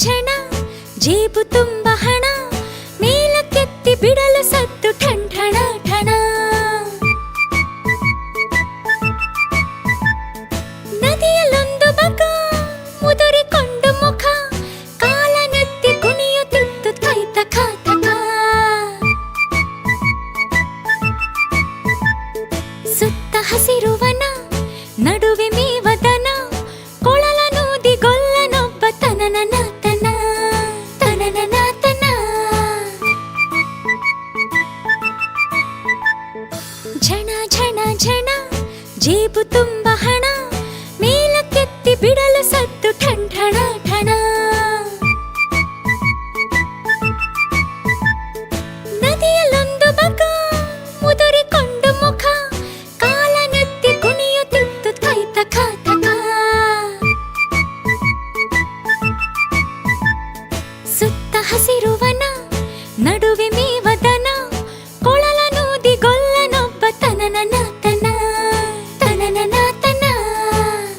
ಝಣ ಜೇಬು ತುಂಬ ಹಣ ಮೇಲಕ್ಕೆತ್ತಿ ಬಿಡಲು ಸತ್ತು ಠಣ ಠಣ. ನದಿಯಲ್ಲೊಂದು ಬಗ ಮುದುರಿಕೊಂಡು ಮುಖ ಕಾಲನೆತ್ತಿ ಕುಣಿಯುತ್ತಿತ್ತು ತೈತಕ ತಕ. ಸುತ್ತ ಹಸಿರುವನ ನಡುವೆ ಮೇವದನ ಕೊಳಲ ನೂದಿ ಗೊಲ್ಲನೊಬ್ಬ ತನನನಾತನ ತನನನಾತನ. ಝಣ ಝಣ ಝಣ ಜೇಬು ತುಂಬ ಹಣ ಮೇಲಕ್ಕೆತ್ತಿ ಬಿಡಲು ಸತ್ತು ಠಣ ಠಣ. ನದಿಯಲ್ಲೊಂದು ಬಗ ಮುದುರಿಕೊಂಡು ಮುಖ ಕಾಲನೆತ್ತಿ ಕುಣಿಯುತ್ತಿತ್ತು ತೈತಕ ತಕ. ಸುತ್ತ ಹಸಿರುವನ ನಡುವೆ